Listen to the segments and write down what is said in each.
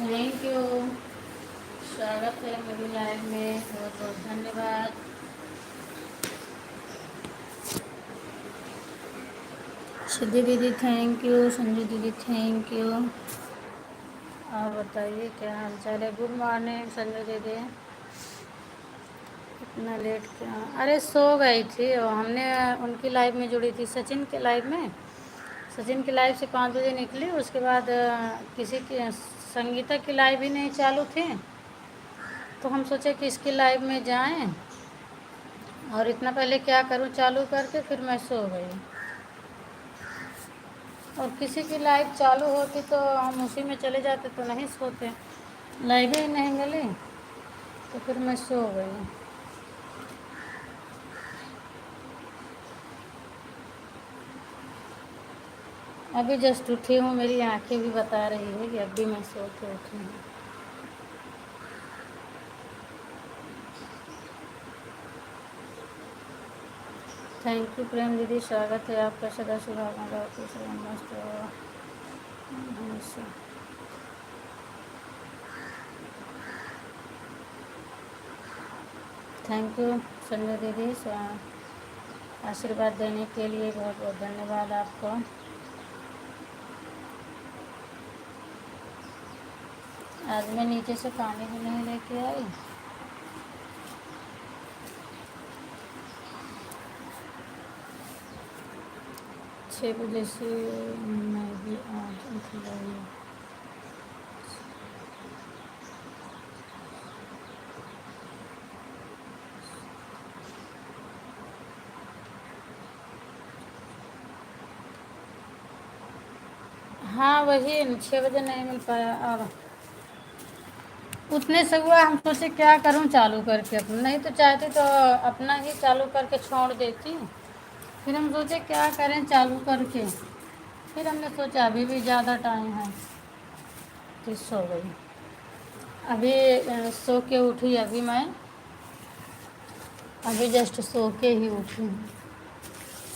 Thank you. स्वागत है मेरी लाइव में, बहुत बहुत धन्यवाद। सिद्धि दीदी थैंक यू, संजू दीदी थैंक यू। और बताइए क्या हाल चाल है? गुड मॉर्निंग संजू दीदी। इतना लेट क्या? अरे सो गई थी और हमने उनकी लाइव में जुड़ी थी, सचिन के लाइव में। सचिन की लाइव से 5 बजे निकली, उसके बाद किसी की संगीता की लाइव ही नहीं चालू थी, तो हम सोचे कि इसकी लाइव में जाएं। और इतना पहले क्या करूं चालू करके, फिर मैं सो गई। और किसी की लाइव चालू होती तो हम उसी में चले जाते, तो नहीं सोते। लाइव ही नहीं मिली तो फिर मैं सो गई। अभी जस्ट उठी हूँ, मेरी आंखें भी बता रही है कि अभी मैं सो के उठी हूँ। थैंक यू प्रेम दीदी, स्वागत है आपका। सदा सुहागन खुश रहो, मस्त रहो हमेशा। थैंक यू संजय दीदी, आशीर्वाद देने के लिए बहुत बहुत धन्यवाद आपको। आज मैं नीचे से पानी भी नहीं लेके आई। 6 बजे से मैं भी आज उठ गई। हाँ वही 6 बजे नहीं मिल पाया। और उतने से हुआ, हम सोचे क्या करूं चालू करके अपना, नहीं तो चाहती तो अपना ही चालू करके छोड़ देती। फिर हम सोचे क्या करें चालू करके, फिर हमने सोचा अभी भी ज़्यादा टाइम है, फिर सो गई। अभी सो के उठी अभी मैं, अभी जस्ट सो के ही उठी हूँ।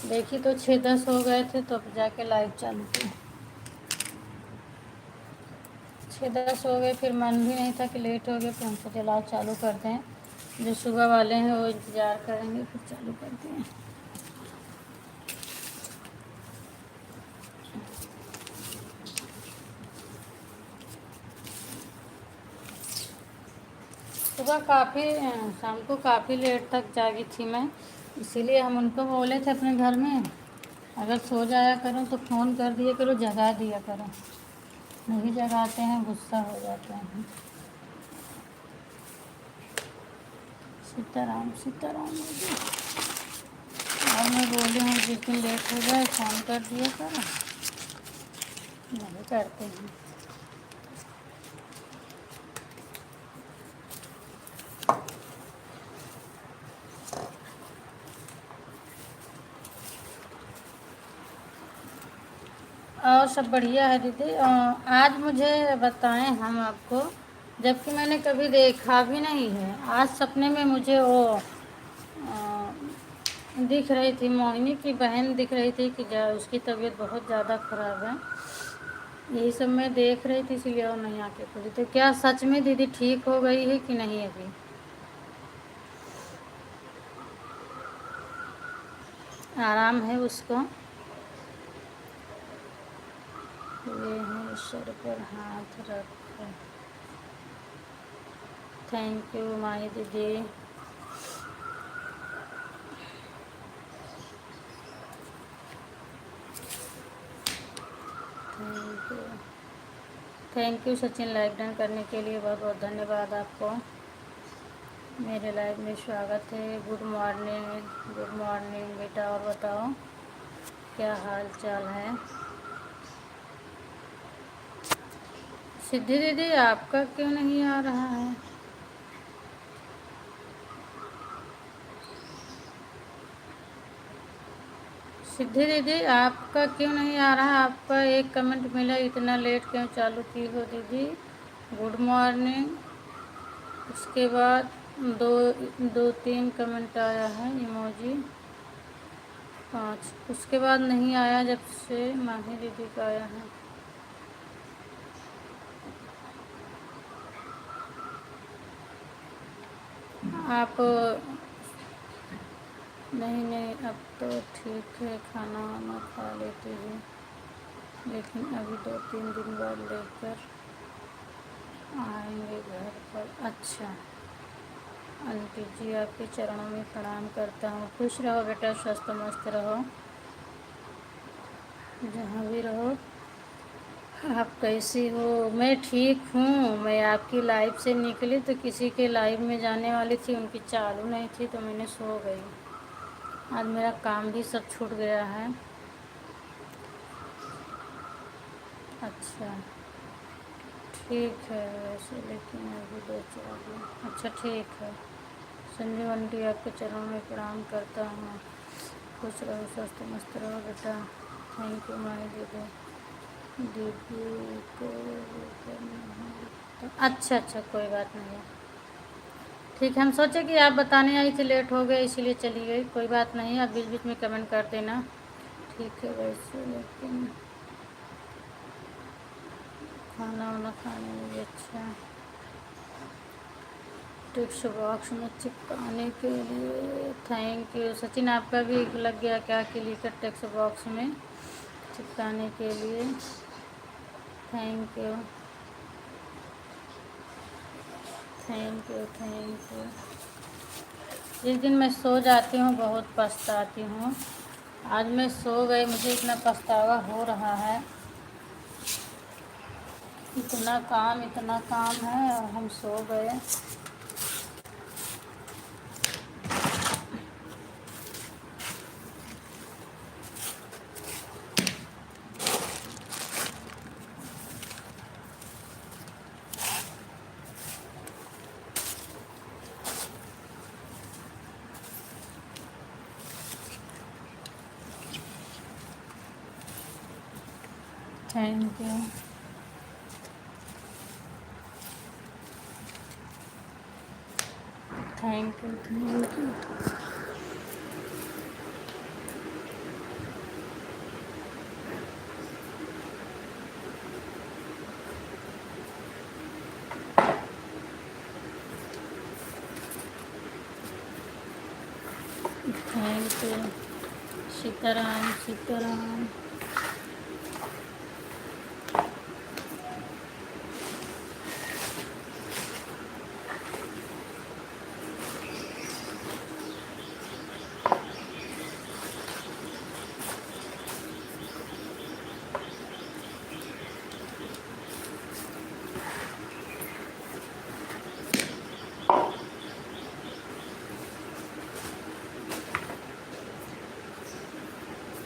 देखी तो 6-10 हो गए थे, तो अब जाके लाइव चालू की। 6-10 हो गए, फिर मन भी नहीं था कि लेट हो गए, फिर हम सोचे लाइव चालू करते हैं। जो सुबह वाले हैं वो इंतज़ार करेंगे, फिर चालू करते हैं। सुबह काफ़ी शाम को काफ़ी लेट तक जागी थी मैं, इसीलिए हम उनको बोले थे अपने घर में, अगर सो जाया करो तो फ़ोन कर दिया करो, जगा दिया करो। नहीं जगाते हैं, गुस्सा हो जाते हैं। सीताराम सीताराम। और मैं बोली हूँ जिस दिन लेट हो जाए फ़ोन कर दिया करो, नहीं करते हैं। और सब बढ़िया है दीदी। आज मुझे बताएं हम आपको, जबकि मैंने कभी देखा भी नहीं है, आज सपने में मुझे वो दिख रही थी, मोहिनी की बहन दिख रही थी कि उसकी तबीयत बहुत ज़्यादा ख़राब है। यही सब मैं देख रही थी, इसलिए और नहीं आके खुली। तो क्या सच में दीदी ठीक हो गई है कि नहीं? अभी आराम है उसको? ये है सर पर हाथ रख। थैंक यू माही दीदी। Thank you. Thank you Sachin, live done करने के लिए बहुत बहुत धन्यवाद आपको। मेरे लाइव में स्वागत है। गुड मॉर्निंग, गुड मॉर्निंग बेटा। और बताओ क्या हाल चाल है? सिद्धि दीदी आपका क्यों नहीं आ रहा है? सिद्धि दीदी आपका क्यों नहीं आ रहा? आपका एक कमेंट मिला, इतना लेट क्यों चालू की हो दीदी? Good morning. उसके बाद दो 2-3 कमेंट आया है, इमोजी 5। उसके बाद नहीं आया जब से माही दीदी का आया है। आप नहीं नहीं, अब तो ठीक है, खाना वाना खा लेती हूँ, लेकिन अभी 2-3 दिन बाद लेकर आएंगे घर पर। अच्छा, आंटी जी आपके चरणों में प्रणाम करता हूँ। खुश रहो बेटा, स्वस्थ मस्त रहो, जहाँ भी रहो। आप कैसी हो? मैं ठीक हूँ। मैं आपकी लाइव से निकली तो किसी के लाइव में जाने वाली थी, उनकी चालू नहीं थी तो मैंने सो गई। आज मेरा काम भी सब छूट गया है। अच्छा ठीक है वैसे, लेकिन अभी 2-4 दिन। अच्छा ठीक है। संजू आंटी आपके चरणों में प्रणाम करता हूँ। खुश रहो, स्वस्थ मस्त रहो बेटा। थैंक यू माई दीदी। दीदी को अच्छा अच्छा, कोई बात नहीं है। ठीक है, हम सोचे कि आप बताने आई थी, लेट हो गए इसीलिए चली गई। कोई बात नहीं, आप बीच बीच में कमेंट कर देना। ठीक है वैसे, लेकिन खाना वाना खाने में भी अच्छा। टेक्स्ट बॉक्स में चिपकाने के लिए थैंक यू। सचिन आपका भी लग गया क्या क्लिकर टेक्स्ट बॉक्स में चिपकाने के लिए? Thank you thank you thank you. जिस दिन मैं सो जाती हूँ बहुत पछताती हूँ। आज मैं सो गई, मुझे इतना पछतावा हो रहा है। इतना काम है और हम सो गए। Thank you thank you thank you. Thank you. Sitaram Sitaram.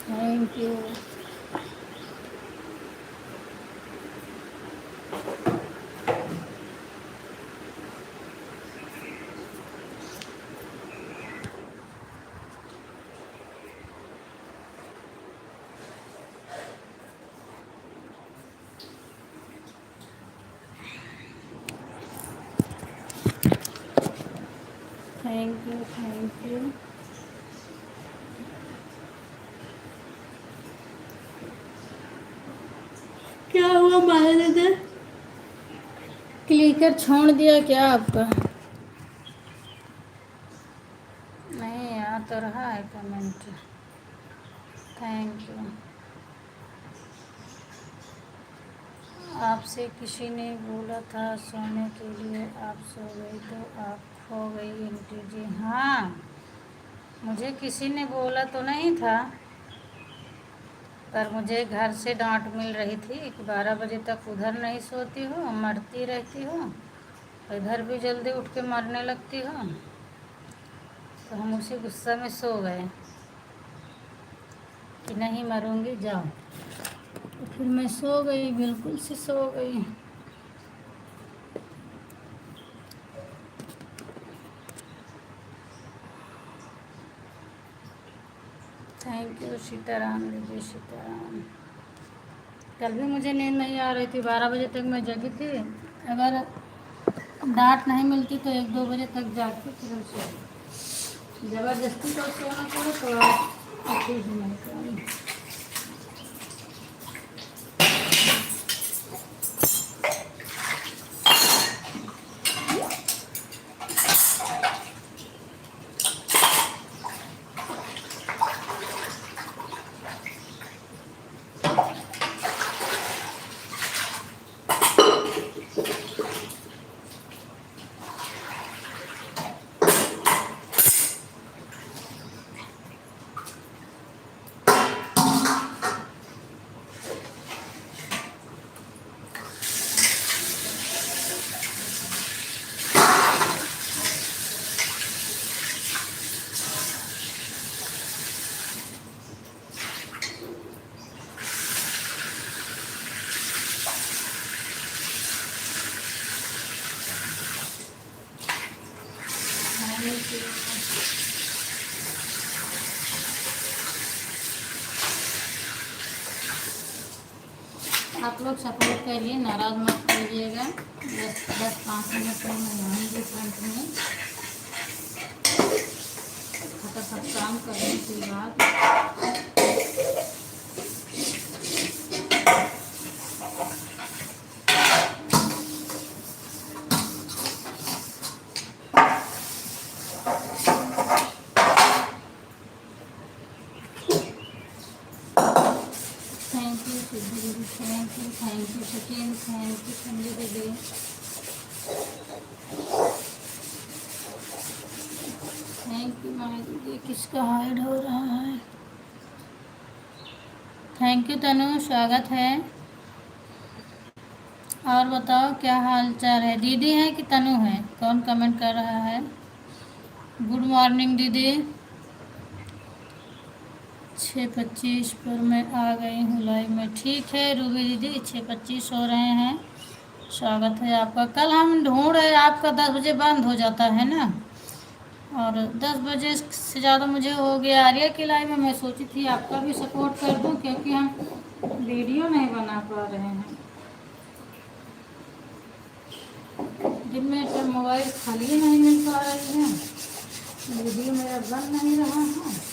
Thank you. Thank you thank you. क्या हुआ महाराजा? क्लिकर छोड़ दिया क्या आपका? नहीं आ तो रहा है कमेंट। Thank you. आपसे किसी ने बोला था सोने के लिए, आप सो गई तो आप खो गई आंटी जी। हाँ, मुझे किसी ने बोला तो नहीं था, पर मुझे घर से डांट मिल रही थी कि 12 बजे तक उधर नहीं सोती हो, मरती रहती हो, इधर भी जल्दी उठ के मरने लगती हो। तो हम उसी गुस्सा में सो गए कि नहीं मरूंगी, जाओ। तो फिर मैं सो गई, बिल्कुल से सो गई। थैंक यू सीताराम दीदी, सीताराम। कल भी मुझे नींद नहीं आ रही थी, 12 बजे तक मैं जगी थी। अगर डांट नहीं मिलती तो 1-2 बजे तक जागती, फिर हम सो। ज़बरदस्ती तो सोना पड़े तो ठीक नहीं करी। आप लोग सपोर्ट करिए, नाराज़ मत कीजिएगा। 10-5 मिनट में मैं आऊँगी फ्रंट में, फटाफट काम करने के बाद। थैंक यू सिद्धि दीदी, thank you Sachin, thank you Sanjay दीदी। थैंक यू माया दीदी। किसका हाइड हो रहा है? थैंक यू तनु, स्वागत है। और बताओ क्या हाल चाल है? दीदी है कि तनु है? कौन कमेंट कर रहा है? गुड मॉर्निंग दीदी। 6:25 पर मैं आ गई हूँ लाइव में। ठीक है रूबी दीदी, 6:25 हो रहे हैं। स्वागत है आपका। कल हम ढूंढ रहे, आपका 10 बजे बंद हो जाता है ना, और 10 बजे से ज़्यादा मुझे हो गया आर्या की लाइव में। मैं सोची थी आपका भी सपोर्ट कर दूं, क्योंकि हम वीडियो नहीं बना पा रहे हैं। दिन में तो मोबाइल खाली नहीं मिल पा रही है, वीडियो मेरा बन नहीं रहा है।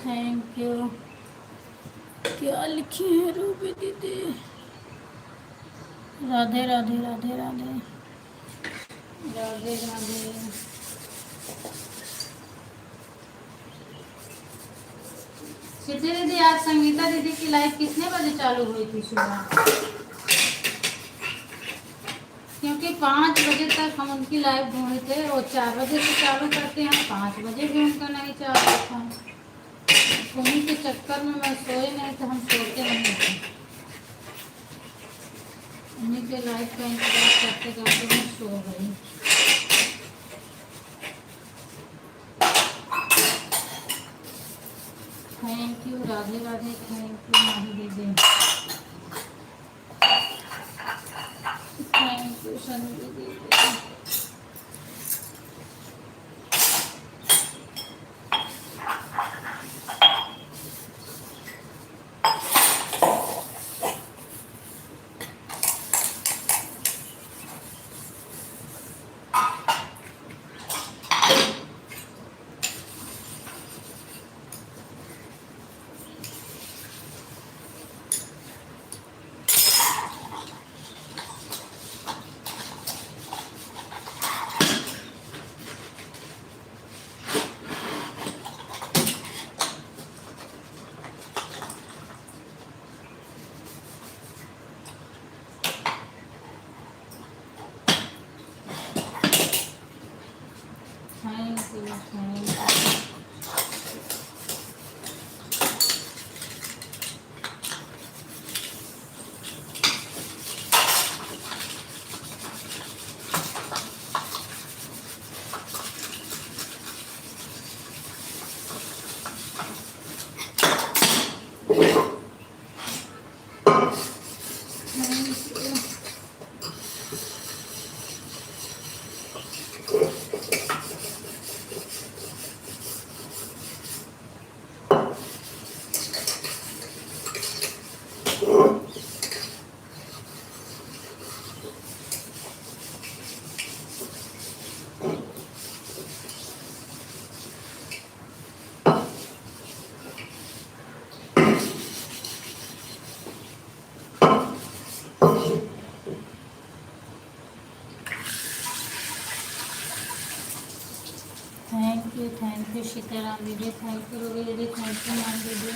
Thank you. क्या लिखी है रूबी दीदी? राधे राधे राधे राधे राधे राधे। सिद्धि दीदी, आज संगीता दीदी की लाइव कितने बजे चालू हुई थी सुबह? क्योंकि 5 बजे तक हम उनकी लाइव ढूंढे थे, वो 4 बजे से चालू करते हैं, 5 बजे भी उनका नहीं चालू था। उन्हीं के चक्कर में मैं सोए नहीं, तो हम सोते नहीं थे। उन्हीं के लाइव का इंतजार करते करते मैं सो गई। Thank you Radhe Radhe, thank you Mahi दीदी, थैंक यू संजय दीदी। थैंक यू सीताराम दीदी, थैंक यू रूबी दीदी, थैंक यू मान दीदी।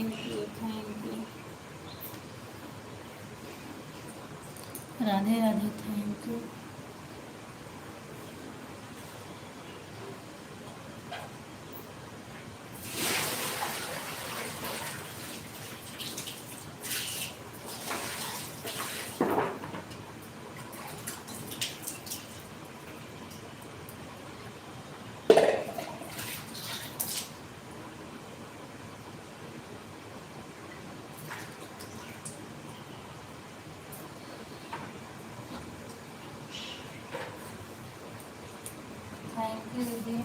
Thank you, thank you. Radhe Radhe, thank you. Thank you दीदी।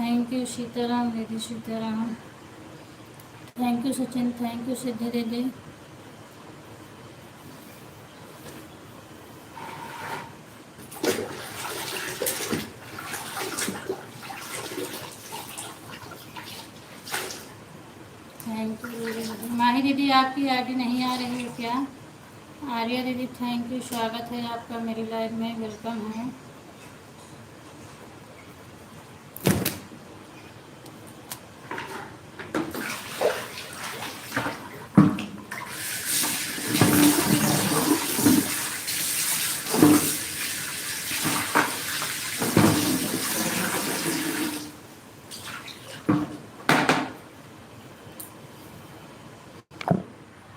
थैंक यू सीताराम दीदी, Sitaram. Thank you Sachin, thank you Siddhi दीदी। थैंक यू दीदी। माही दीदी आपकी आईडी नहीं आ रही है क्या? आर्या दीदी थैंक यू, स्वागत है आपका मेरी लाइफ में, वेलकम है।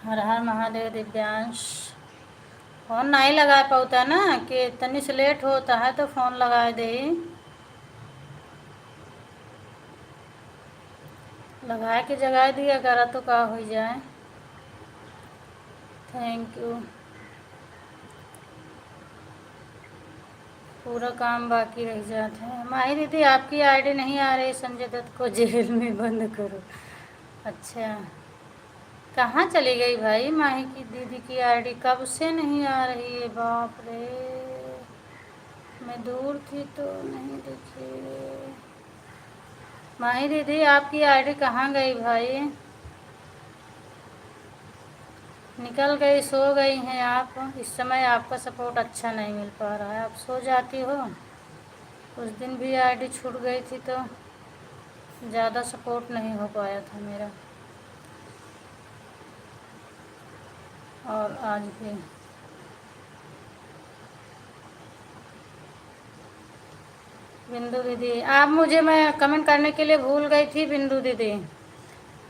हर हर महादेव। दिव्यांश फ़ोन नहीं लगा पाता ना, कि तनी से लेट होता है तो फ़ोन लगा दे। लगा के जगा दिया करा तो का हो जाए। Thank you. पूरा काम बाकी रह जाता है। माही दीदी आपकी आईडी नहीं आ रही, संजय दत्त को जेल में बंद करो। अच्छा, कहाँ चली गई भाई माही की दीदी की आईडी? कब से नहीं आ रही है? बाप रे, मैं दूर थी तो नहीं दिखी। माही दीदी आपकी आईडी कहाँ गई भाई? निकल गई, सो गई हैं आप? इस समय आपका सपोर्ट अच्छा नहीं मिल पा रहा है, आप सो जाती हो। उस दिन भी आईडी छूट गई थी तो ज़्यादा सपोर्ट नहीं हो पाया था मेरा, और आज भी। बिंदु दीदी आप मुझे, मैं कमेंट करने के लिए भूल गई थी बिंदु दीदी,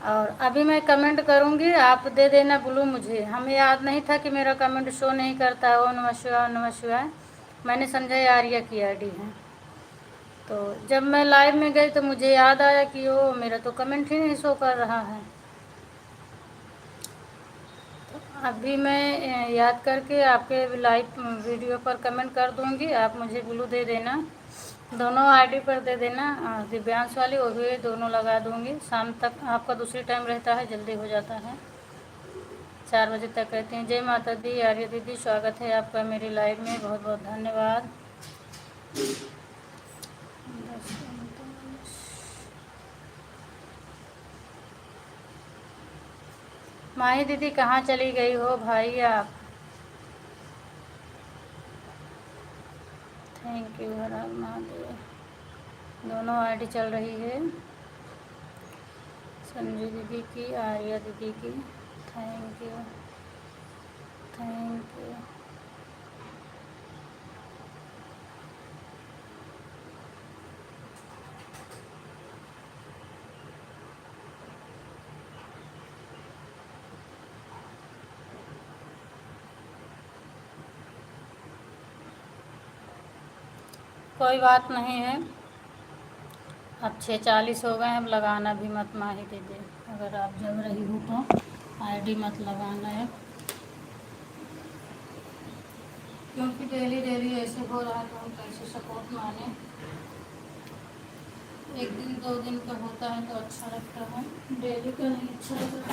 और अभी मैं कमेंट करूंगी, आप दे देना ब्लू। मुझे हमें याद नहीं था कि मेरा कमेंट शो नहीं करता है। ओ नमः शिवाय, ओ नमः शिवाय। मैंने समझा आर्या की आईडी है, तो जब मैं लाइव में गई तो मुझे याद आया कि ओ मेरा तो कमेंट ही नहीं शो कर रहा है। तो अभी मैं याद करके आपके लाइव वीडियो पर कमेंट कर दूंगी, आप मुझे ब्लू दे देना। दोनों आईडी पर दे देना, दिव्यांश वाली वो भी दोनों लगा दूंगी। शाम तक आपका दूसरी टाइम रहता है, जल्दी हो जाता है, 4 बजे तक रहती हैं। जय माता दी। आर्य दीदी स्वागत है आपका मेरी लाइव में, बहुत बहुत धन्यवाद। माही दीदी कहाँ चली गई हो भाई आप? Thank you. हर हर महादेव। दोनों आईडी चल रही है, संजू दीदी की, आर्या दीदी की। Thank you, thank you. कोई बात नहीं है, अब 6:40 हो गए हैं, अब लगाना भी मत माही दीदी। अगर आप जग रही हो तो आईडी मत लगाना है, क्योंकि डेली डेली ऐसे हो रहा है तो हम कैसे सपोर्ट माने। एक दिन 2 दिन का होता है तो अच्छा लगता है, डेली का नहीं अच्छा लगता।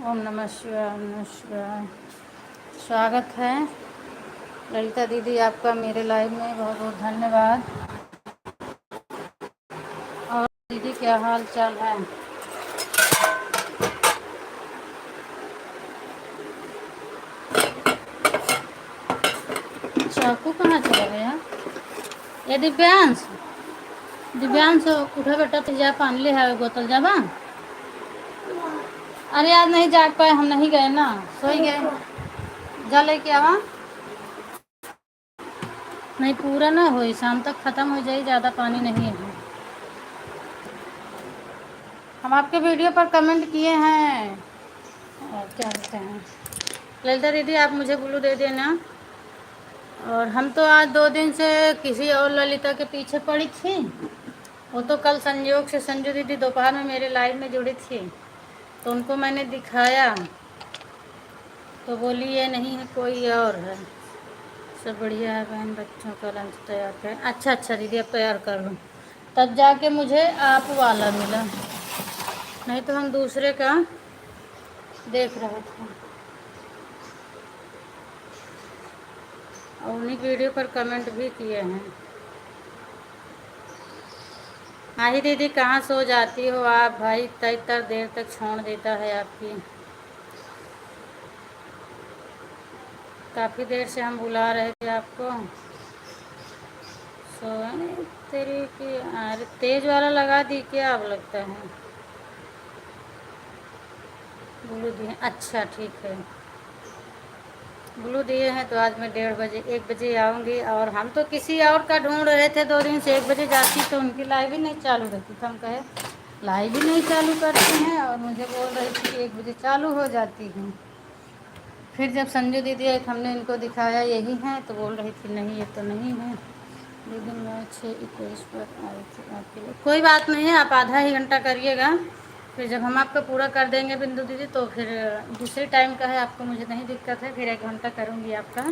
ओम नमः शिवाय, ओम नमः शिवाय। स्वागत है ललिता दीदी आपका मेरे लाइव में, बहुत बहुत धन्यवाद। और दीदी क्या हाल चाल है? चाकू कहाँ चला गया? ये दिव्यांश, दिव्यांश उठा बेटा, तो जा पानी ले है बोतल जाबा। अरे आज नहीं जाग पाए, हम नहीं गए ना, सो ही गए। जा लेके आवा। नहीं पूरा ना हो, शाम तक ख़त्म हो जाए, ज़्यादा पानी नहीं है। हम आपके वीडियो पर कमेंट किए हैं, और क्या कहते हैं, ललिता दीदी आप मुझे ब्लू दे देना। और हम तो आज 2 दिन से किसी और ललिता के पीछे पड़ी थी। वो तो कल संयोग से संजू दीदी दोपहर में मेरे लाइव में जुड़ी थी, तो उनको मैंने दिखाया तो बोली ये नहीं है कोई और है। सब बढ़िया है बहन, बच्चों का लंच तैयार करें। अच्छा अच्छा दीदी अब तैयार कर लूँ, तब जाके मुझे आप वाला मिला, नहीं तो हम दूसरे का देख रहे थे। और उन्हीं वीडियो पर कमेंट भी किए हैं। हाँ दीदी कहाँ सो जाती हो आप, भाई इतना इतना देर तक छोड़ देता है आपकी। काफ़ी देर से हम बुला रहे थे आपको। सो तेरी की अरे तेज वाला लगा दी क्या, अब लगता है ब्लू दिए। अच्छा ठीक है, ब्लू दिए हैं तो आज मैं 1:30 1 बजे आऊँगी। और हम तो किसी और का ढूंढ रहे थे 2 दिन से, 1 बजे जाती तो उनकी लाइव ही नहीं चालू रहती, तो हम कहे लाइव ही नहीं चालू करते हैं, और मुझे बोल रही थी कि 1 बजे चालू हो जाती हैं। फिर जब संजू दीदी एक हमने इनको दिखाया यही है, तो बोल रही थी नहीं ये तो नहीं है। लेकिन मैं 6:21 पर आई थी आपके लिए। कोई बात नहीं है, आप आधा ही घंटा करिएगा, फिर जब हम आपका पूरा कर देंगे बिंदु दीदी तो फिर दूसरे टाइम का है, आपको मुझे नहीं दिक्कत है, फिर 1 घंटा करूँगी आपका।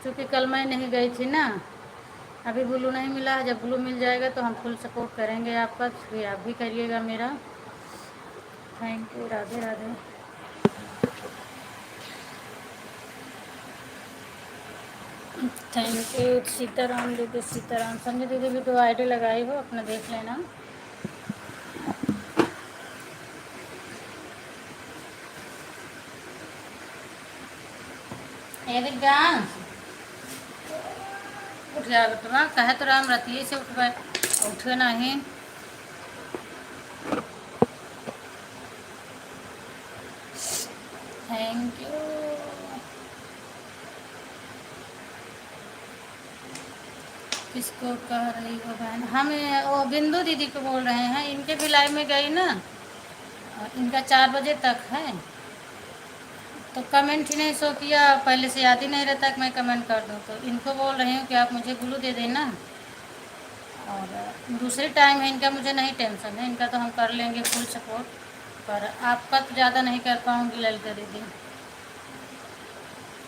क्योंकि कल मैं नहीं गई थी ना, अभी ब्लू नहीं मिला है, जब ब्लू मिल जाएगा तो हम फुल सपोर्ट करेंगे आपका, फिर आप भी करिएगा मेरा। Thank you, Radhe Radhe. Thank you Sitaram दीदी, सीताराम। संजय दीदी भी 2 आईडी लगाई हो, अपना देख लेना। ये दिव्यांश उठ जा बेटवा, कहे तो राम रतिये से उठबे, उठे नहीं। Thank you. किसको कह रही हो बहन, हम वो बिंदु दीदी को बोल रहे हैं, इनके भी लाइव में गई ना, इनका 4 बजे तक है, तो कमेंट ही नहीं शो किया, पहले से याद ही नहीं रहता कि मैं कमेंट कर दूँ, तो इनको बोल रही हूँ कि आप मुझे ब्लू दे देना। और दूसरी टाइम है इनका, मुझे नहीं टेंशन है, इनका तो हम कर लेंगे फुल सपोर्ट, पर आपका तो ज़्यादा नहीं कर पाऊँगी ललिता दीदी।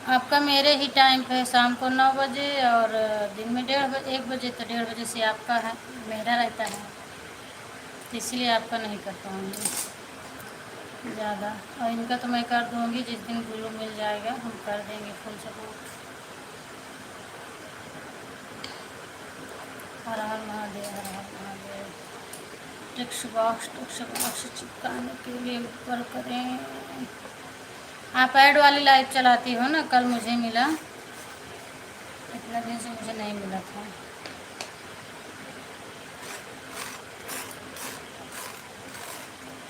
आपका मेरे ही टाइम पे शाम को 9 बजे, और दिन में 1 बजे, तो 1:30 बजे से आपका है, मेरा रहता है, तो इसलिए आपका नहीं कर पाऊँगी ज़्यादा। और इनका तो मैं कर दूँगी, जिस दिन ब्लू मिल जाएगा हम कर देंगे फुल सपोर्ट। हर हर महादेव, हर हर महादेव। टेक्स्ट बॉक्स चिपकाने के लिए ऊपर करें। आप ऐड वाली लाइट चलाती हो ना, कल मुझे मिला, इतना दिन से मुझे नहीं मिला था।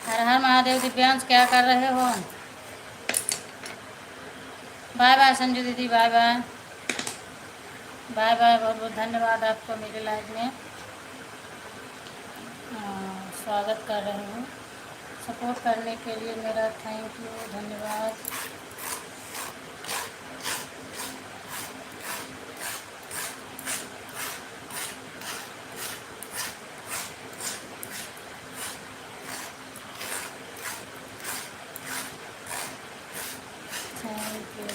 हर हर महादेव। दिव्यांश क्या कर रहे हो? बाय बाय संजू दीदी, बाय बाय बाय बाय। बहुत बहुत धन्यवाद आपको मेरे लाइव में स्वागत कर रही हूँ, सपोर्ट करने के लिए मेरा थैंक यू, धन्यवाद। Thank you.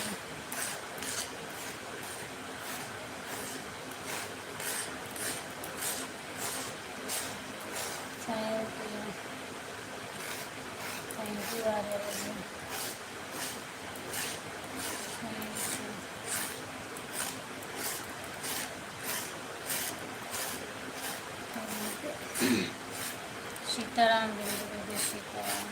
Thank you Arya दीदी, सीताराम दीदी, सीताराम।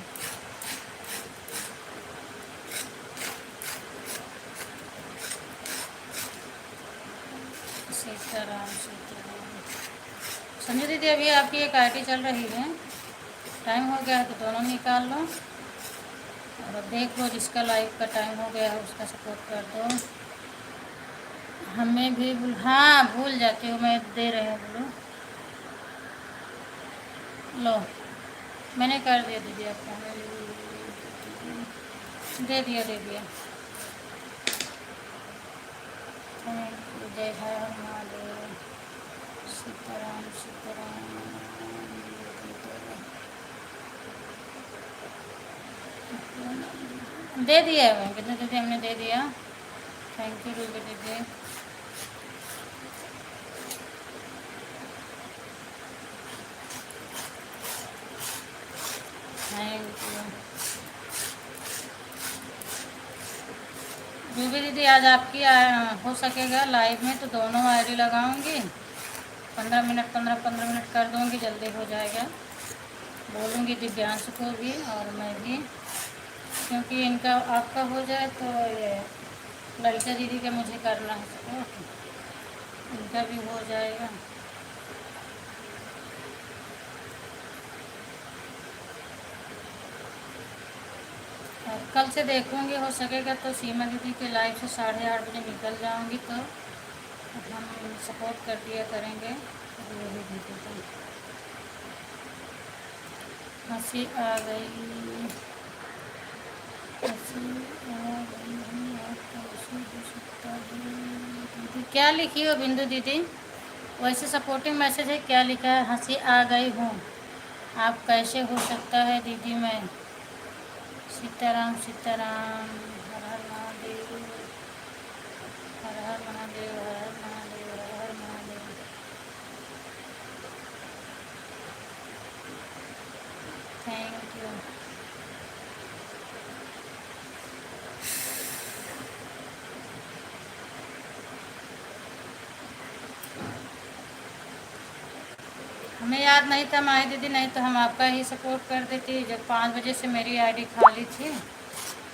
सीताराम सीताराम। संजय दीदी अभी आपकी एक आईडी चल रही है, टाइम हो गया है तो दोनों निकाल लो, और अब देख लो जिसका लाइव का टाइम हो गया है उसका सपोर्ट कर दो। हमें भी हाँ भूल जाती हूँ मैं, दे रहे हैं बोलो। लो मैंने कर दिया दीदी आपको। दे दिया दे दिया। जय हर महादेव। सीताराम सीताराम। दे दिया है कितने दीदी हमने दे दिया। थैंक यू रूबी दीदी। थैंक यू रूबी दीदी। आज आपकी हो सकेगा लाइव में तो दोनों आईडी लगाऊंगी। 15 मिनट कर दूंगी, जल्दी हो जाएगा। बोलूँगी दिव्यांश को भी और मैं भी, क्योंकि इनका आपका हो जाए तो ये ललिता दीदी का मुझे करना है सपोर्ट, इनका भी हो जाएगा। और कल से देखूँगी हो सकेगा तो सीमा दीदी के लाइव से 8:30 बजे निकल जाऊँगी, तो हम सपोर्ट कर दिया करेंगे रूबी दीदी को। हंसी आ गई, हंसी आ गई आपका हो सकता है दीदी। क्या लिखी हो बिंदु दीदी? वैसे सपोर्टिंग मैसेज है, क्या लिखा है? हंसी आ गई हूँ, आप कैसे हो सकता है दीदी मैं। सीताराम सीताराम। हर हर महादेव, हर हर महादेव, हर हर महादेव, हर हर महादेव। Thank you. हमें याद नहीं था माही दीदी, नहीं तो हम आपका ही सपोर्ट कर देती। जब 5 बजे से मेरी आईडी खाली थी,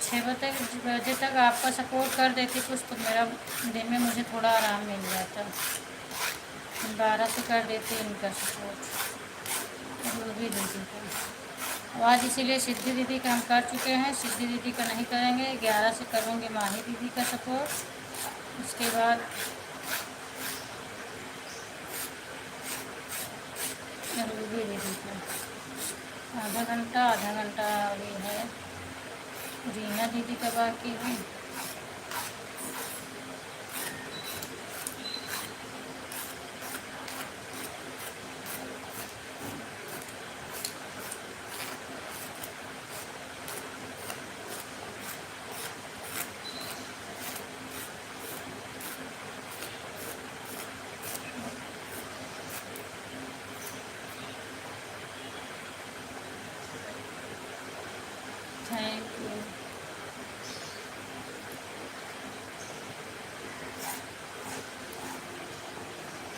6 बजे तक आपका सपोर्ट कर देती कुछ, तो मेरा दिन में मुझे थोड़ा आराम मिल जाता। 12 से कर देती इनका सपोर्ट रूबी दीदी का। आज इसीलिए सिद्धि दीदी का हम कर चुके हैं, सिद्धि दीदी का नहीं करेंगे। 11 से करूँगी माही दीदी का सपोर्ट, उसके बाद रूबी दीदी का। आधा घंटा अभी है। रीना दीदी का बाकी है। Thank you.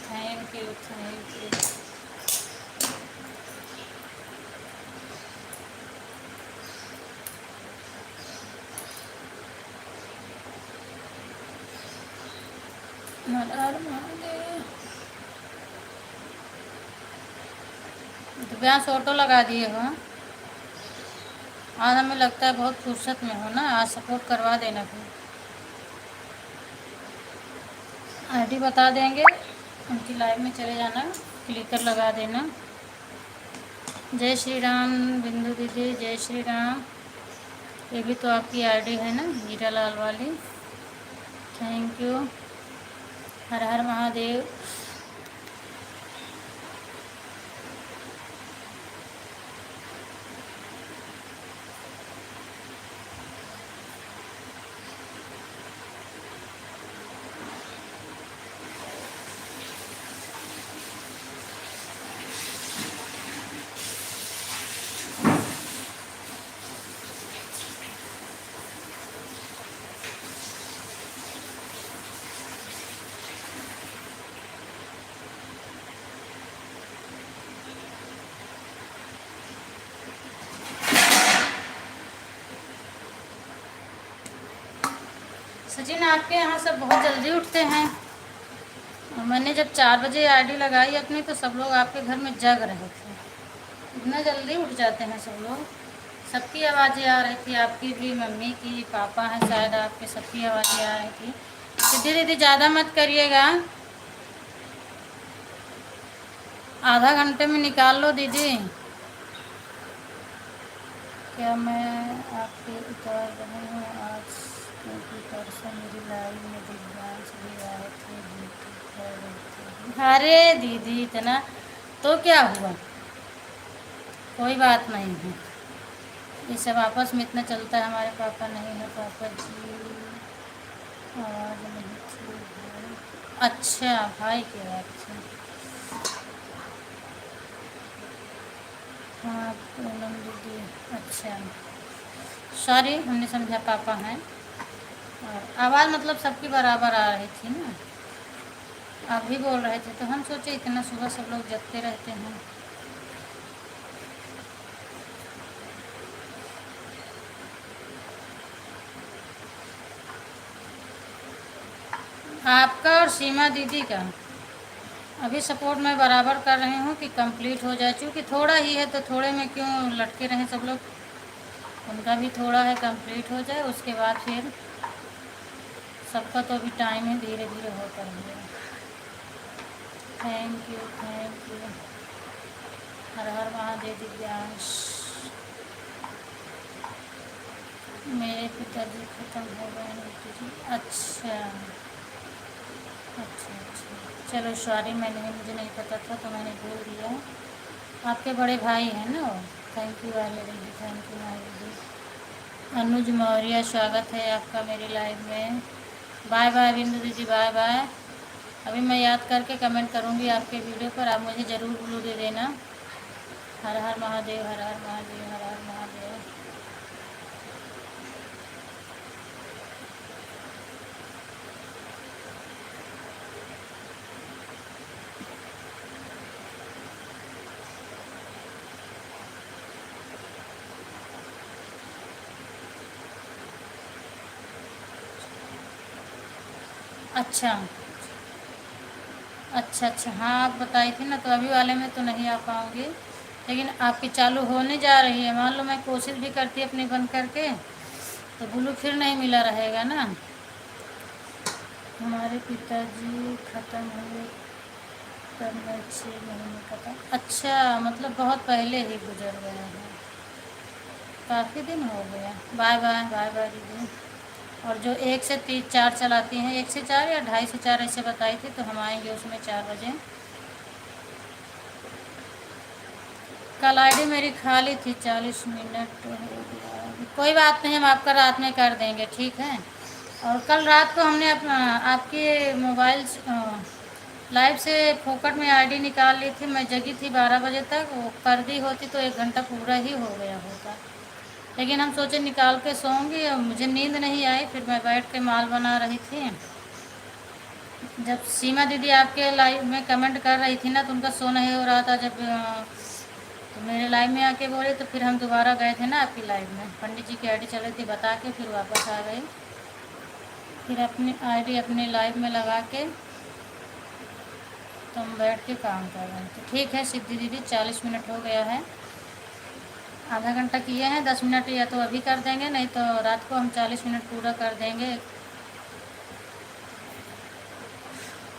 Thank you thank you. Divyansh auto लगा दिए हो। आज हमें लगता है बहुत फुर्सत में हो ना, आज सपोर्ट करवा देना। फिर आईडी बता देंगे, उनकी लाइव में चले जाना, क्लिकर लगा देना। जय श्री राम बिंदु दीदी, जय श्री राम। ये भी तो आपकी आईडी है ना, हीरा लाल वाली। Thank you. हर हर महादेव। सचिन आपके यहाँ सब बहुत जल्दी उठते हैं। और मैंने जब 4 बजे आईडी लगाई अपनी, तो सब लोग आपके घर में जग रहे थे। इतना जल्दी उठ जाते हैं सब लोग। सबकी आवाज़ें आ रही थी, आपकी भी, मम्मी की, पापा हैं शायद आपके, सबकी आवाज़ें आ रही थी। सिद्धि दीदी ज़्यादा मत करिएगा, आधा घंटे में निकाल लो दीदी। क्या मैं आपके उतार रही हूँ आज, क्योंकि परसों मेरी लाइव में दिव्यांश भी आए थे, ड्यूटी कर रहे थे। अरे दीदी इतना तो क्या हुआ, कोई बात नहीं है, ये सब आपस में इतना चलता है। हमारे पापा नहीं है, पापा जी आवाज़ नहीं थी भाई। अच्छा भाई की बात थी। हाँ पूनम दीदी, अच्छा सॉरी, हमने समझा पापा हैं। और आवाज़ मतलब सबकी बराबर आ रही थी ना, आप भी बोल रहे थे तो हम सोचे इतना सुबह सब लोग जगते रहते हैं। आपका और सीमा दीदी का अभी सपोर्ट मैं बराबर कर रही हूँ कि कंप्लीट हो जाए, क्योंकि थोड़ा ही है तो थोड़े में क्यों लटके रहें सब लोग। उनका भी थोड़ा है, कंप्लीट हो जाए उसके बाद फिर सबका तो अभी टाइम है, धीरे धीरे होता रहेगा। Thank you thank you. Har Har Mahadev Divyansh. मेरे पिताजी ख़त्म हो गए हैं दीदी। अच्छा अच्छा अच्छा, चलो सॉरी, मुझे नहीं पता था तो मैंने बोल दिया। आपके बड़े भाई हैं ना वो। थैंक यू वाले दीदी, थैंक यू माई दीदी। अनुज मौर्य, स्वागत है आपका मेरी लाइव में। बाय बाय बिंदु दीदी, बाय बाय। अभी मैं याद करके कमेंट करूँगी आपके वीडियो पर, आप मुझे ज़रूर ब्लू दे देना। हर हर महादेव, हर हर महादेव, हर हर महादेव। अच्छा अच्छा अच्छा, हाँ आप बताई थी ना, तो अभी वाले में तो नहीं आ पाऊँगी, लेकिन आपकी चालू होने जा रही है। मान लो मैं कोशिश भी करती अपनी बंद करके तो ब्लू फिर नहीं मिला रहेगा ना। हमारे पिताजी ख़त्म हुए तब मैं 6 महीने का था। अच्छा मतलब बहुत पहले ही गुजर गए हैं, काफ़ी दिन हो गया। बाय बाय, बाय बाय दीदी। और जो 1 से 4 चलाती हैं, 1 से 4 या 2:30 से 4 ऐसे बताई थी, तो हम आएंगे उसमें 4 बजे। कल आईडी मेरी खाली थी, 40 मिनट हो गया। कोई बात नहीं, हम आपका रात में कर देंगे, ठीक है। और कल रात को हमने अपना आपके मोबाइल लाइव से फोकट में आईडी निकाल ली थी। मैं जगी थी 12 बजे तक, वो कर दी होती तो 1 घंटा पूरा ही हो गया होता, लेकिन हम सोचे निकाल के सोऊंगी और मुझे नींद नहीं आई। फिर मैं बैठ के माल बना रही थी। जब सीमा दीदी आपके लाइव में कमेंट कर रही थी ना, तो उनका शो नहीं हो रहा था। जब तो मेरे लाइव में आके बोले, तो फिर हम दोबारा गए थे ना आपकी लाइव में, पंडित जी की आईडी चल रही थी, बता के फिर वापस आ गए। फिर अपनी आईडी अपने लाइव में लगा के तो हम बैठ के काम कर रहे थे। ठीक है सिद्धि दीदी, 40 मिनट हो गया है। आधा घंटा किए हैं, 10 मिनट या तो अभी कर देंगे, नहीं तो रात को हम 40 मिनट पूरा कर देंगे।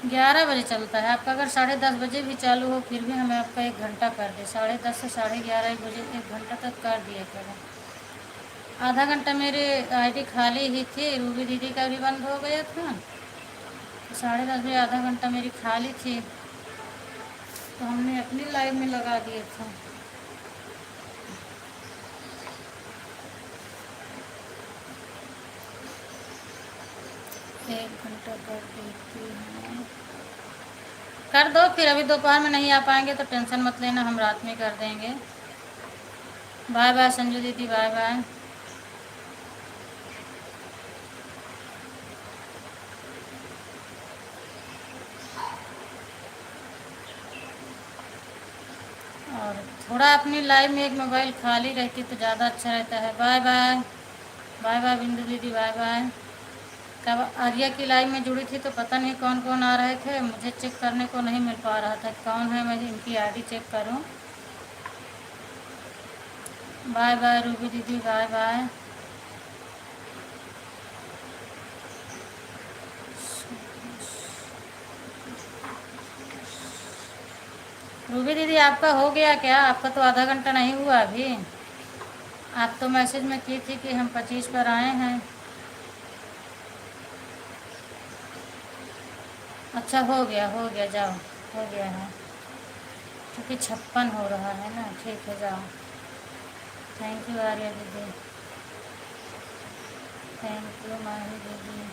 11 बजे चलता है आपका, अगर 10:30 बजे भी चालू हो फिर भी हमें आपका 1 घंटा कर दे। 10:30 से 11:30 बजे 1 घंटा तक कर दिया करें। आधा घंटा मेरे आईडी खाली ही थी, रूबी दीदी का भी बंद हो गया था, तो 10:30 बजे आधा घंटा मेरी खाली थी, तो हमने अपनी लाइव में लगा दिया था। एक घंटा कर देती हूँ, कर दो। फिर अभी दोपहर में नहीं आ पाएंगे तो टेंशन मत लेना, हम रात में कर देंगे। बाय बाय संजू दीदी, बाय बाय। और थोड़ा अपनी लाइफ में एक मोबाइल खाली रहती तो ज़्यादा अच्छा रहता है। बाय बाय, बाय बाय बिंदु दीदी, बाय बाय। कब आर्या की लाइव में जुड़ी थी तो पता नहीं कौन कौन आ रहे थे, मुझे चेक करने को नहीं मिल पा रहा था कौन है, मैं इनकी आईडी चेक करूं। बाय बाय रूबी दीदी, बाय बाय। रूबी दीदी आपका हो गया क्या? आपका तो आधा घंटा नहीं हुआ अभी। आप तो मैसेज में की थी कि हम 25 पर आए हैं। अच्छा, हो गया, जाओ, हो गया है, क्योंकि 56 हो रहा है ना। ठीक है, जाओ। थैंक यू आर्या दीदी। थैंक यू माही दीदी।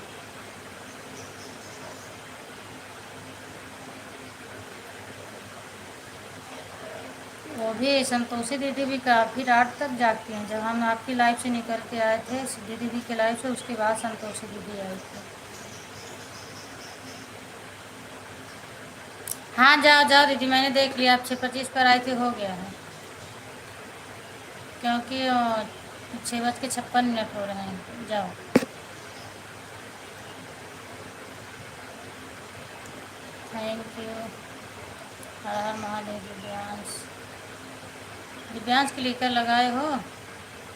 वो भी संतोषी दीदी भी काफ़ी रात तक जागती हैं। जब हम आपकी लाइफ से निकल के आए थे सिद्धि दीदी की लाइफ से, उसके बाद संतोषी दीदी आई थी। हाँ, जाओ जाओ दीदी, मैंने देख लिया, आप 6:25 पर आई थी, हो गया है। क्योंकि 6:56 हो रहे हैं, जाओ। Thank you. Har Har Mahadev. Divyansh, Divyansh clicker लगाए हो?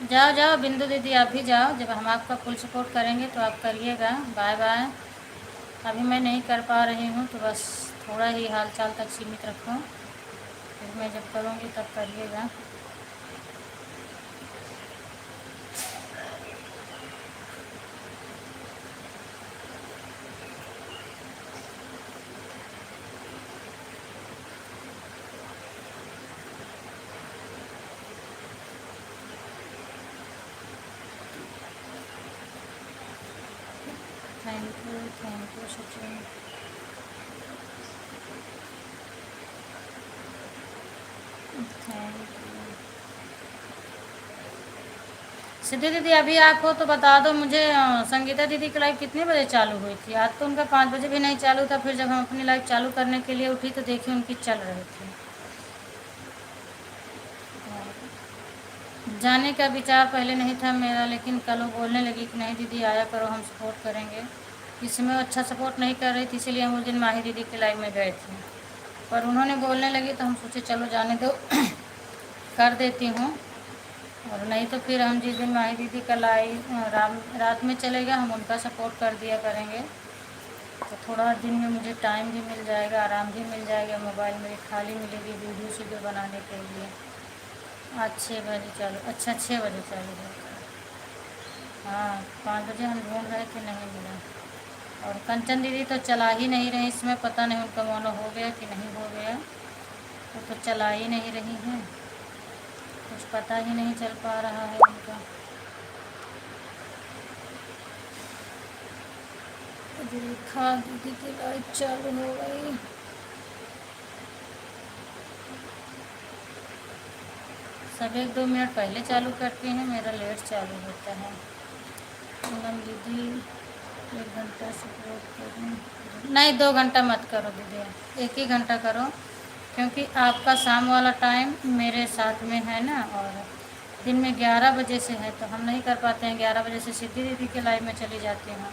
जाओ जाओ बिंदु दीदी, आप भी जाओ। जब हम आपका फुल सपोर्ट करेंगे तो आप करिएगा। Bye bye. अभी मैं नहीं कर पा रही हूँ तो बस थोड़ा ही हाल चाल तक सीमित रखो, फिर मैं जब करूँगी तब करिएगा। Thank you Sachin. Thank you Siddhi दीदी। अभी आप हो तो बता दो मुझे, संगीता दीदी की लाइव कितने बजे चालू हुई थी? आज तो उनका 5 बजे भी नहीं चालू था। फिर जब हम अपनी लाइव चालू करने के लिए उठी तो देखी उनकी चल रही थी। जाने का विचार पहले नहीं था मेरा, लेकिन कल वो बोलने लगी कि नहीं दीदी आया करो, हम सपोर्ट करेंगे। इस समय वो अच्छा सपोर्ट नहीं कर रही थी, इसीलिए हम उस दिन माही दीदी की लाइव में गए थे। पर उन्होंने बोलने लगी तो हम सोचे चलो जाने दो कर देती हूँ। और नहीं तो फिर हम जिस दिन माही दीदी का लाइव रात में चलेगा, हम उनका सपोर्ट कर दिया करेंगे। तो थोड़ा दिन में मुझे टाइम भी मिल जाएगा, आराम भी मिल जाएगा, मोबाइल मेरी खाली मिलेगी वीडियो बनाने के लिए। आज 6 बजे चालू? अच्छा, 6 बजे चालू होता है। हाँ, 5 बजे हम ढूंढ रहे थे, नहीं मिला। और कंचन दीदी तो चला ही नहीं रही इसमें, पता नहीं उनका मोनो हो गया कि नहीं हो गया। वो तो चला ही नहीं रही हैं, कुछ पता ही नहीं चल पा रहा है उनका। रेखा दीदी की लाइव चालू हो गई। सब 1-2 मिनट पहले चालू करती हैं, मेरा लेट चालू होता है। पूनम दीदी 1 घंटा सपोर्ट करूँ? नहीं, 2 घंटा मत करो दीदी, 1 ही घंटा करो। क्योंकि आपका शाम वाला टाइम मेरे साथ में है ना, और दिन में 11 बजे से है तो हम नहीं कर पाते हैं। 11 बजे से सिद्धि दीदी के लाइव में चली जाती हूँ,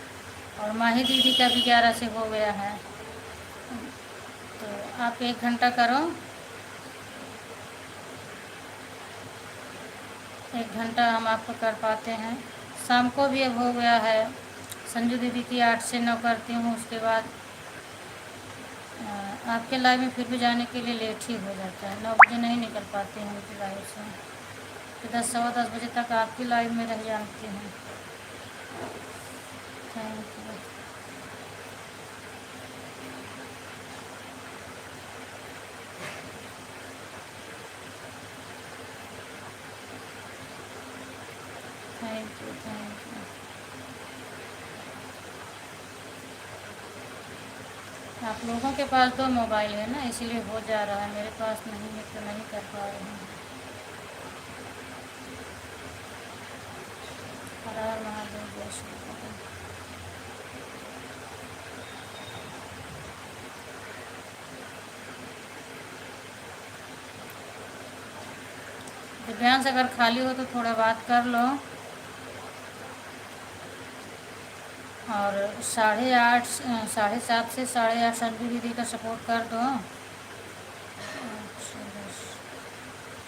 और माही दीदी का भी 11 से हो गया है। तो आप 1 घंटा करो, 1 घंटा हम आपको कर पाते हैं। शाम को भी अब हो गया है। संजू दीदी की 8 से 9 करती हूँ, उसके बाद आपके लाइव में फिर भी जाने के लिए लेट ही हो जाता है। 9 बजे नहीं निकल पाती हूँ उनकी लाइव से, फिर 10 सवा 10 बजे तक आपकी लाइव में रह जाती हूँ। Thank you. Thank you. Thank you. आप लोगों के पास 2 मोबाइल है ना, इसीलिए हो जा रहा है। मेरे पास नहीं है तो नहीं कर पा रही हूँ। हर हर महादेव, जय श्री राम। दिव्यांश अगर खाली हो तो थोड़ा बात कर लो। और 8:30 7:30 से 8:30 संजू दीदी का सपोर्ट कर दो। अच्छा, बस।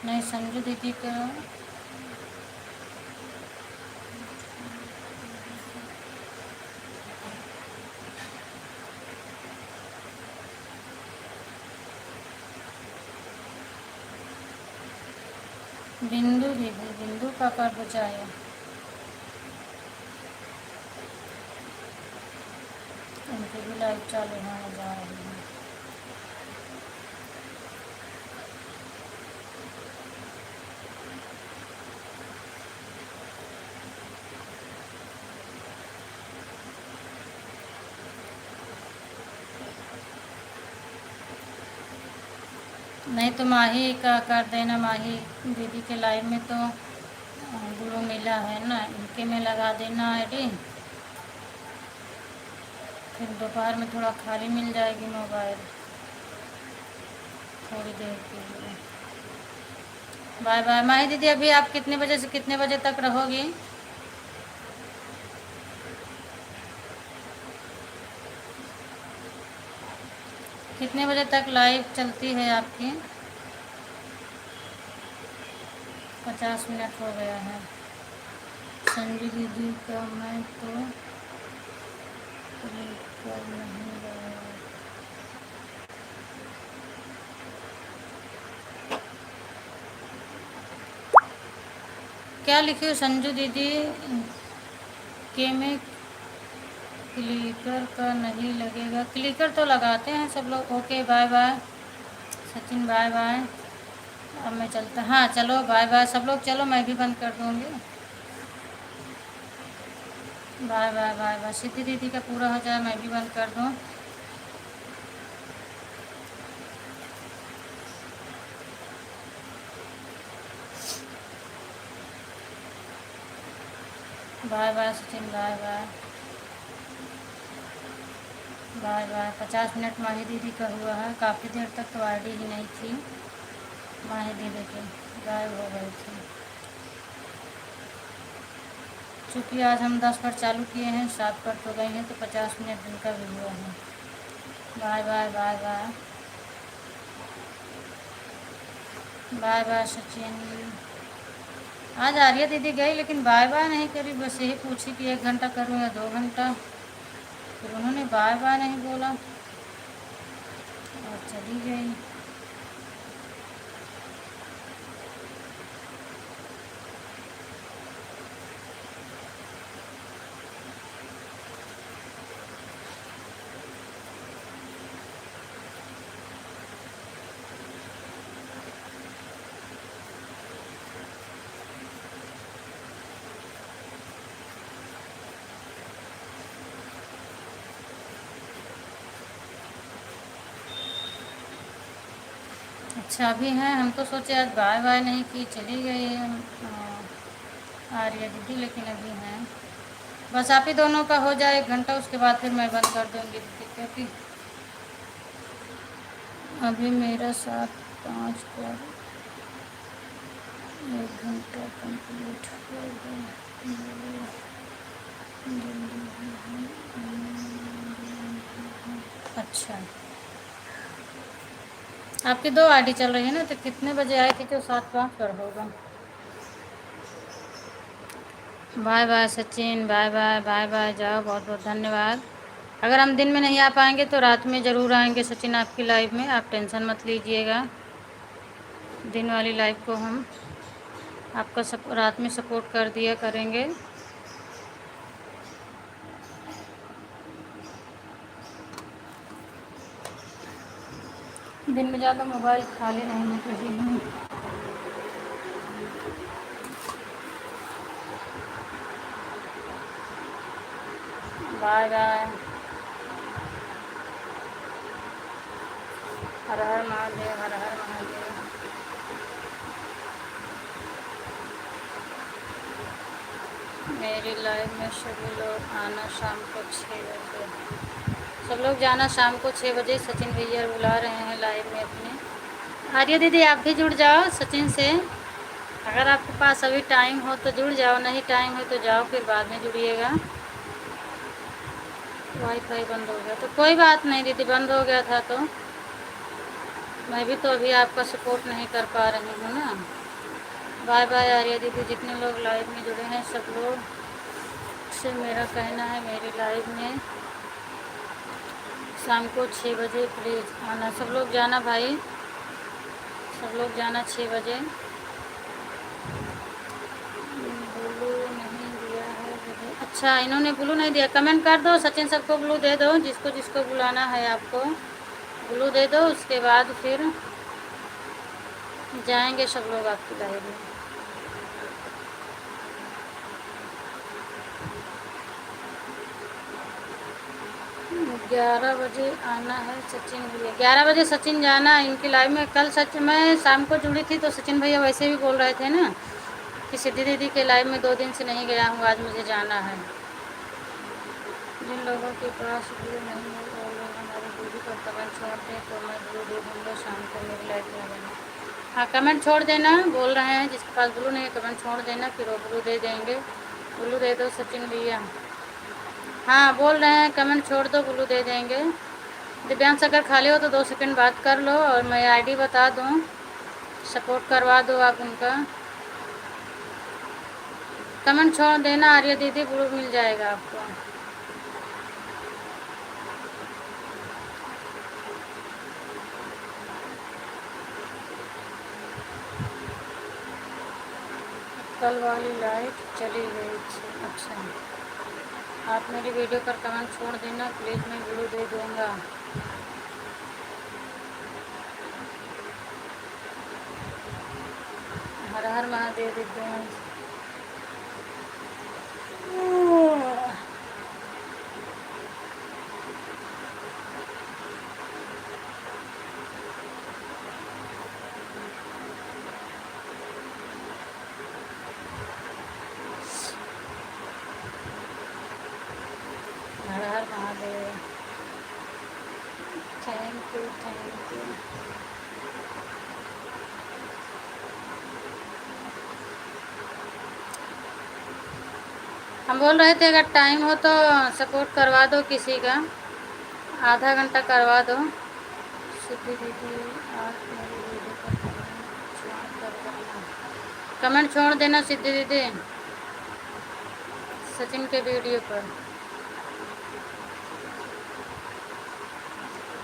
नहीं, संजू दीदी का बिंदु दीदी, बिंदु का कर दो चाहिए। उनकी भी लाइव चालू होने जा रही है। नहीं तो माही का कर देना, माही दीदी के लाइव में तो ग्लू मिला है ना, इनके में लगा देना आईडी। फिर दोपहर में थोड़ा खाली मिल जाएगी मोबाइल, थोड़ी देर के लिए। बाय बाय माही दीदी। अभी आप कितने बजे से कितने बजे तक रहोगी? कितने बजे तक लाइव चलती है आपकी? 50 मिनट हो गया है। संजू दीदी का मैं तो कर नहीं रहा। क्या लिखी हो संजू दीदी? के में क्लिकर का नहीं लगेगा? क्लिकर तो लगाते हैं सब लोग। Okay bye bye Sachin, bye bye. अब मैं चलता, हाँ चलो बाय बाय सब लोग, चलो मैं भी बंद कर दूँगी। Bye bye bye bye. Siddhi दीदी का पूरा हो जाए मैं भी बंद कर दूँ। Bye bye Sachin, bye bye bye bye. 50 minute Mahi दीदी का हुआ है। काफ़ी देर तक तो आईडी ही नहीं थी माही दीदी की, गायब हो गई थी। चूँकि आज हम 10 पर चालू किए हैं, 7 पर तो गए हैं, तो 50 मिनट दिन का भी हुआ है। Bye bye bye bye bye bye Sachin. आज आर्या दीदी गई लेकिन बाय बाय नहीं करी, बस यही पूछी कि 1 घंटा करूँ या 2 घंटा। फिर उन्होंने बाय बाय नहीं बोला और चली गई। अच्छा अभी हैं, हम तो सोचे आज बाय बाय नहीं की, चली गई है आर्या दीदी, लेकिन अभी हैं। बस आप ही दोनों का हो जाए 1 घंटा, उसके बाद फिर मैं बंद कर दूँगी दीदी, क्योंकि अभी मेरा 7:05 पर 1 घंटा कंप्लीट हो गया। अच्छा आपकी 2 आईडी चल रही है ना, तो कितने बजे आए थे? जो 7:05 पर होगा। Bye bye Sachin, bye bye bye bye, जाओ, बहुत बहुत धन्यवाद। अगर हम दिन में नहीं आ पाएंगे तो रात में ज़रूर आएंगे सचिन आपकी लाइव में, आप टेंशन मत लीजिएगा। दिन वाली लाइव को हम आपका रात में सपोर्ट कर दिया करेंगे। दिन में ज़्यादा मोबाइल खाली रहने रही हूँ। Bye bye. हर हर महादेव, हर हर महादेव। मेरी लाइव में सभी लोग आना शाम को 6 बजे। सब लोग जाना शाम को 6 बजे। सचिन भैया बुला रहे हैं लाइव में अपने। आर्या दीदी आप भी जुड़ जाओ सचिन से, अगर आपके पास अभी टाइम हो तो जुड़ जाओ, नहीं टाइम हो तो जाओ, फिर बाद में जुड़िएगा। वाईफाई बंद हो गया तो कोई बात नहीं दीदी, बंद हो गया था तो मैं भी तो अभी आपका सपोर्ट नहीं कर पा रही हूँ ना। बाय बाय आर्या दीदी। जितने लोग लाइव में जुड़े हैं सब लोग से मेरा कहना है, मेरी लाइव में शाम को 6 बजे प्लीज़ आना। सब लोग जाना भाई, सब लोग जाना 6 बजे। अच्छा, इन्होंने ब्लू नहीं दिया, कमेंट कर दो सचिन, सबको ब्लू दे दो, जिसको जिसको बुलाना है आपको ब्लू दे दो, उसके बाद फिर जाएंगे सब लोग आपकी लाइव में। 11 बजे आना है सचिन भैया, 11 बजे सचिन जाना है इनकी लाइव में। कल सच मैं शाम को जुड़ी थी तो सचिन भैया वैसे भी बोल रहे थे ना कि सिद्धि दीदी के लाइव में 2 दिन से नहीं गया हूँ, आज मुझे जाना है। जिन लोगों के पास ब्लू नहीं है वो लोग हमारी दीदी पर कमेंट छोड़ दें तो मैं ब्लू दे दूँगा, शाम को मेरी लाइव में आ जाना। हाँ, कमेंट छोड़ देना, बोल रहे हैं जिसके पास ब्लू नहीं है कमेंट छोड़ देना, फिर वो ब्लू दे देंगे। ब्लू दे दो सचिन भैया। हाँ, बोल रहे हैं कमेंट छोड़ दो, ब्लू दे देंगे। दिव्यांश अगर खाली हो तो 2 सेकंड बात कर लो और मैं आईडी बता दूँ, सपोर्ट करवा दो आप उनका। कमेंट छोड़ देना, आर्य दीदी ब्लू मिल जाएगा आपको। कल वाली लाइट चली गई थी। अच्छा, आप मेरी वीडियो पर कमेंट छोड़ देना प्लीज़, मैं ब्लू दे दूँगा। Har Har Mahadev Divyansh. Har Har Mahadev. Thank you, thank you. हम बोल रहे थे अगर टाइम हो तो सपोर्ट करवा दो किसी का, आधा घंटा करवा दो। सिद्धि दीदी आप मेरी वीडियो पर कमेंट छोड़ देना सिद्धि दीदी, सचिन के वीडियो पर।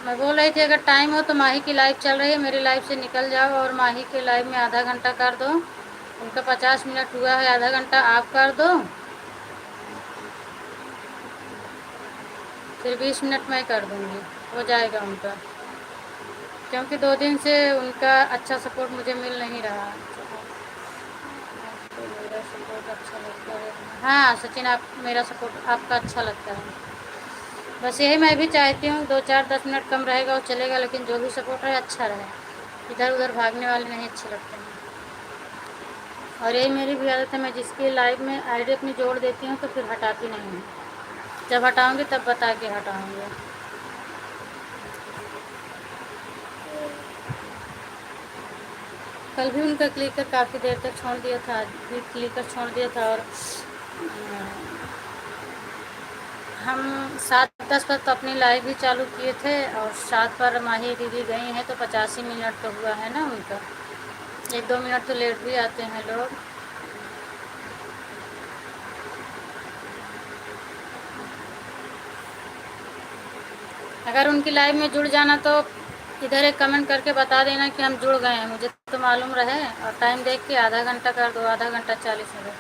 मैं बोल रही थी अगर टाइम हो तो माही की लाइव चल रही है, मेरी लाइव से निकल जाओ और माही के लाइव में आधा घंटा कर दो। उनका 50 मिनट हुआ है, आधा घंटा आप कर दो, फिर 20 मिनट मैं कर दूँगी, हो जाएगा उनका। क्योंकि 2 दिन से उनका अच्छा सपोर्ट मुझे मिल नहीं रहा। आपको मेरा सपोर्ट अच्छा लगता है? हाँ सचिन, आप मेरा सपोर्ट आपका अच्छा लगता है। बस यही मैं भी चाहती हूँ, 2-4-10 मिनट कम रहेगा वो चलेगा, लेकिन जो भी सपोर्ट रहे अच्छा रहे, इधर उधर भागने वाले नहीं अच्छे लगते हैं। और यही मेरी भी आदत है, मैं जिसकी लाइव में आईडी अपनी जोड़ देती हूँ तो फिर हटाती नहीं हूँ, जब हटाऊँगी तब बता के हटाऊँगी। कल भी उनका क्लिकर काफ़ी देर तक छोड़ दिया था, आज भी क्लिकर छोड़ दिया था। और हम 7:10 पर तो अपनी लाइव भी चालू किए थे और 7 पर माही दीदी गई हैं तो 85 मिनट तो हुआ है ना उनका, 1-2 मिनट तो लेट भी आते हैं लोग। अगर उनकी लाइव में जुड़ जाना तो इधर एक कमेंट करके बता देना कि हम जुड़ गए हैं, मुझे तो मालूम रहे। और टाइम देख के आधा घंटा कर दो, आधा घंटा 40 मिनट।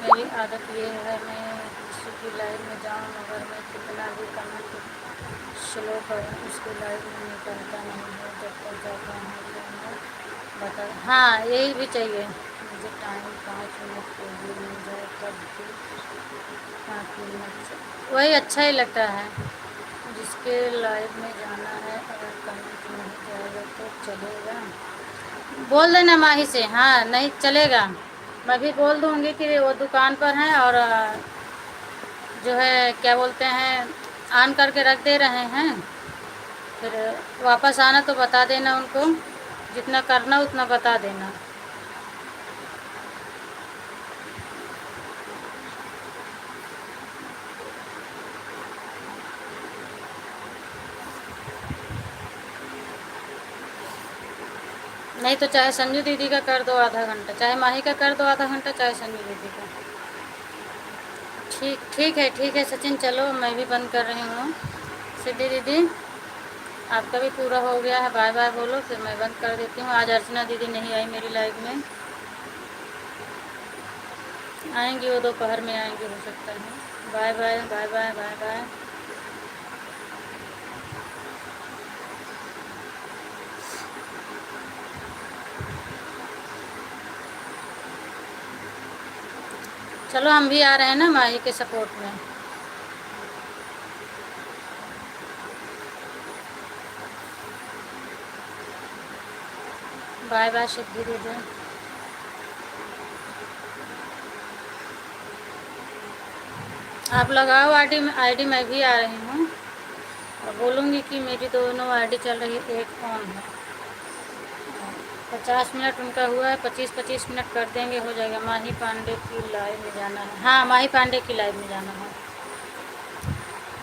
मेरी आदत ये है मैं किसी की लाइव में जाऊँ मगर मैं कितना भी कमेंट स्लो करूँ उसकी लाइव में निकलता नहीं है, जब तक जाता हूँ तो मैं बता। हाँ यही भी चाहिए मुझे, टाइम 5 मिनट के लिए मिल जाए तब भी 5 मिनट से वही अच्छा ही लगता है। जिसके लाइव में जाना है अगर कमेंट नहीं जाएगा तो चलेगा, बोल देना माही से। हाँ नहीं चलेगा, मैं भी बोल दूँगी कि वो दुकान पर हैं और जो है क्या बोलते हैं ऑन करके रख दे रहे हैं, फिर वापस आना तो बता देना उनको, जितना करना उतना बता देना। नहीं तो चाहे संजू दीदी का कर दो आधा घंटा, चाहे माही का कर दो आधा घंटा, चाहे संजू दीदी का। ठीक है सचिन, चलो मैं भी बंद कर रही हूँ। सिद्धि दीदी आपका भी पूरा हो गया है, बाय बाय बोलो, फिर मैं बंद कर देती हूँ। आज अर्चना दीदी नहीं आई मेरी लाइव में, आएंगी वो दोपहर में आएंगी हो सकता है। Bye bye bye bye bye bye. चलो हम भी आ रहे हैं ना माही के सपोर्ट में। बाय बाय सिद्धि दीदी। आप लगाओ आईडी मैं भी आ रही हूँ और बोलूँगी कि मेरी दोनों आईडी चल रही है, एक ऑन है। 50 मिनट उनका हुआ है, 25-25 मिनट कर देंगे, हो जाएगा। माही पांडे की लाइव में जाना है, हाँ माही पांडे की लाइव में जाना है।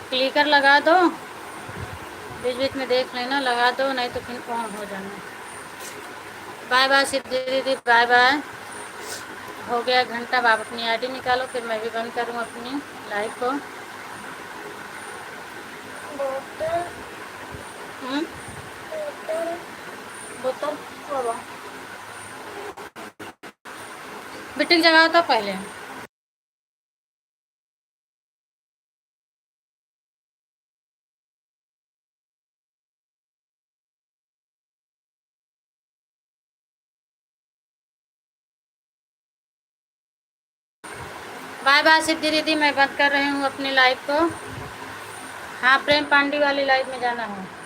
क्लिकर लगा दो, बीच बीच में देख लेना, लगा दो नहीं तो फिर ऑन हो जाना। बाय बाय सिद्धि दीदी, बाय बाय। हो गया घंटा, आप अपनी आईडी निकालो, फिर मैं भी बंद करूँ अपनी लाइव को। बोतल बाबा बिटिंग जगाओ तो पहले। बाय बाय सिद्धि दीदी, मैं बंद कर रही हूँ अपनी लाइव को। हाँ प्रेम पांडे वाली लाइव में जाना है।